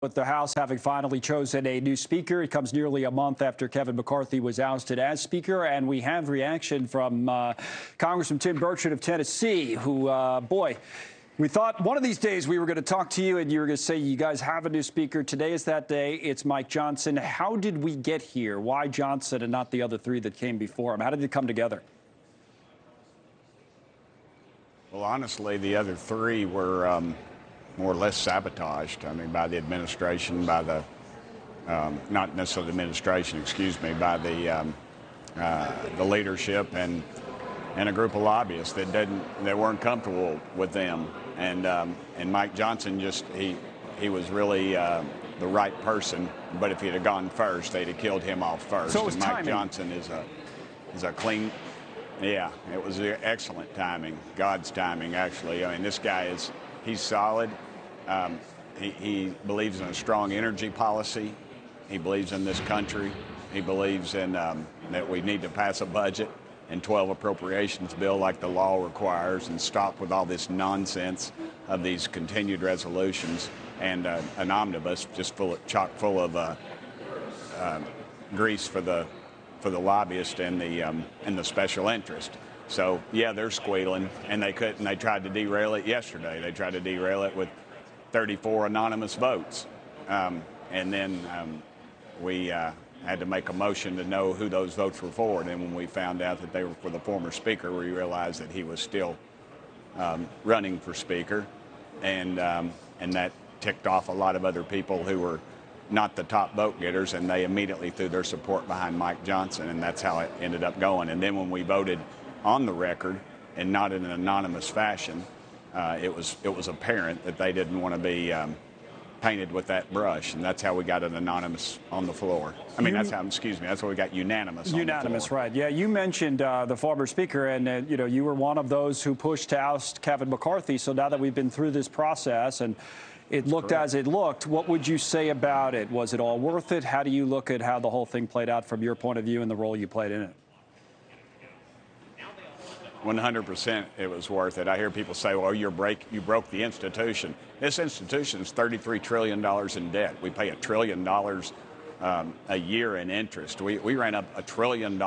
With the House having finally chosen a new speaker, it comes nearly a month after Kevin McCarthy was ousted as speaker, and we have reaction from Congressman Tim Burchett of Tennessee, who, boy, we thought one of these days we were going to talk to you and you were going to say you guys have a new speaker. Today is that day. It's Mike Johnson. How did we get here? Why Johnson and not the other three that came before him? How did it come together? Well, honestly, the other three were more or less sabotaged. I mean, by the administration, by the not necessarily the administration, excuse me, by the leadership and a group of lobbyists that weren't comfortable with them. And Mike Johnson he was really the right person. But if he'd have gone first, they'd have killed him off first. So it was and Mike timing. Johnson is a clean. Yeah, it was excellent timing, God's timing, actually. I mean, this guy he's solid. He believes in a strong energy policy. He believes in this country. He believes in that we need to pass a budget and 12 appropriations bill like the law requires and stop with all this nonsense of these continued resolutions and an omnibus just chock full of grease for the lobbyist and the special interest. So yeah, they're squealing, and they couldn't. They tried to derail it yesterday. They tried to derail it with 34 anonymous votes, and then we had to make a motion to know who those votes were for. And then when we found out that they were for the former speaker, we realized that he was still running for speaker, and that ticked off a lot of other people who were not the top vote getters, and they immediately threw their support behind Mike Johnson, and that's how it ended up going. And then when we voted on the record and not in an anonymous fashion, it was apparent that they didn't want to be painted with that brush, and that's how we got an anonymous on the floor. I mean, that's what we got unanimous on the floor. Unanimous, right. Yeah, you mentioned the former speaker, and you were one of those who pushed to oust Kevin McCarthy. So now that we've been through this process and it looked as it looked, what would you say about it? Was it all worth it? How do you look at how the whole thing played out from your point of view and the role you played in it? 100% it was worth it. I hear people say, well, you broke the institution. This institution is $33 trillion in debt. We pay $1 trillion a year in interest. We ran up $1 trillion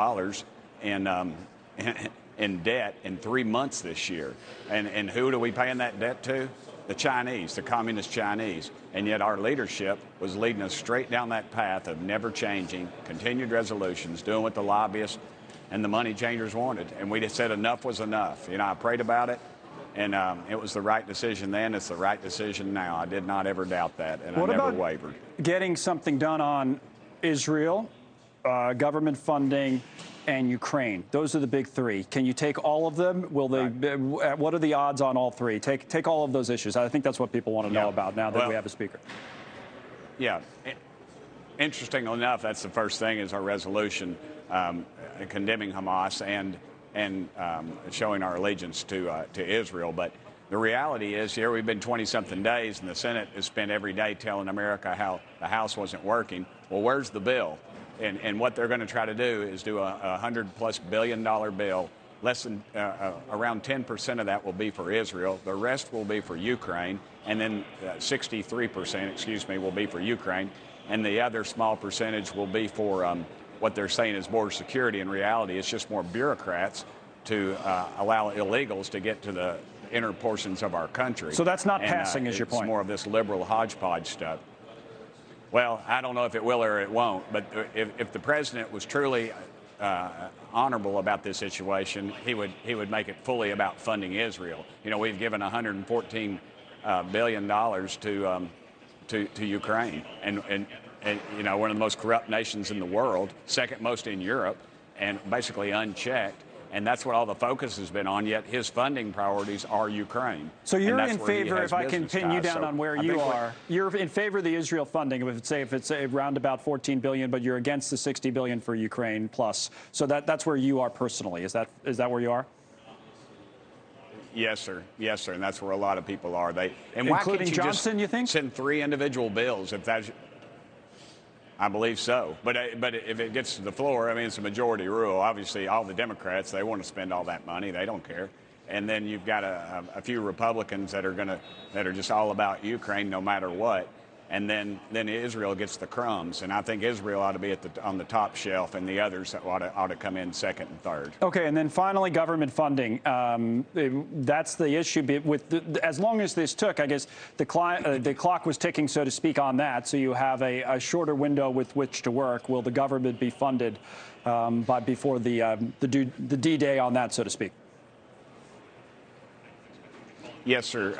in debt in 3 months this year. And who do we paying that debt to? The Chinese, the communist Chinese. And yet our leadership was leading us straight down that path of never changing, continued resolutions, doing what the lobbyists and the money changers wanted. And we just said enough was enough. I prayed about it, and it was the right decision then. It's the right decision now. I did not ever doubt that, and I never wavered. Getting something done on Israel, government funding, and Ukraine? Those are the big three. Can you take all of them? Will they? Right. What are the odds on all three? Take all of those issues. I think that's what people want to know about now that we have a speaker. Yeah. Interestingly enough, that's the first thing is our resolution condemning Hamas and showing our allegiance to Israel. But the reality is, here we've been 20-something days, and the Senate has spent every day telling America how the House wasn't working. Well, where's the bill? And what they're going to try to do is do a $100+ billion bill. Less than around 10% of that will be for Israel. The rest will be for Ukraine, and then 63%, will be for Ukraine, and the other small percentage will be for what they're saying is border security. In reality, it's just more bureaucrats to allow illegals to get to the inner portions of our country. So that's not passing, is your point? It's more of this liberal hodgepodge stuff. Well, I don't know if it will or it won't, but if the president was truly honorable about this situation, he would make it fully about funding Israel. We've given $114 billion to Ukraine, and one of the most corrupt nations in the world, second most in Europe, and basically unchecked. And that's what all the focus has been on, yet his funding priorities are Ukraine. So you're in favor, if I can pin you down on where you are, you're in favor of the Israel funding, if it's around about $14 billion, but you're against the $60 billion for Ukraine plus. So that's where you are personally. Is that where you are? Yes, sir. Yes, sir. And that's where a lot of people are. Including Johnson, you think? Send 3 individual bills if that's... I believe so. But if it gets to the floor, I mean, it's a majority rule. Obviously, all the Democrats, they want to spend all that money. They don't care. And then you've got a few Republicans that are just all about Ukraine no matter what. and then Israel gets the crumbs. And I think Israel ought to be on the top shelf, and the others ought to come in second and third. Okay, and then finally, government funding. That's the issue. As long as this took, I guess the clock was ticking, so to speak, on that. So you have a shorter window with which to work. Will the government be funded before the D-Day on that, so to speak? Yes, sir,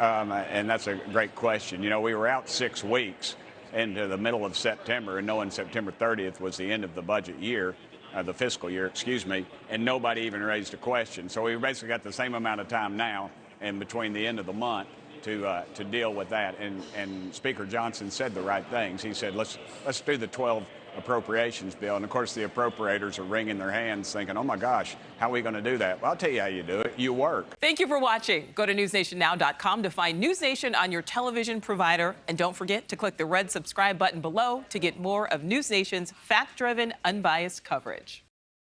and that's a great question. You know, we were out 6 weeks into the middle of September, and knowing September 30th was the end of the budget year, the fiscal year, excuse me, and nobody even raised a question. So we basically got the same amount of time now in between the end of the month to deal with that. And Speaker Johnson said the right things. He said, let's do the 12 appropriations bill. And of course, the appropriators are wringing their hands thinking, oh my gosh, how are we going to do that? Well, I'll tell you how you do it. You work. Thank you for watching. Go to newsnationnow.com to find News Nation on your television provider. And don't forget to click the red subscribe button below to get more of News Nation's fact-driven, unbiased coverage.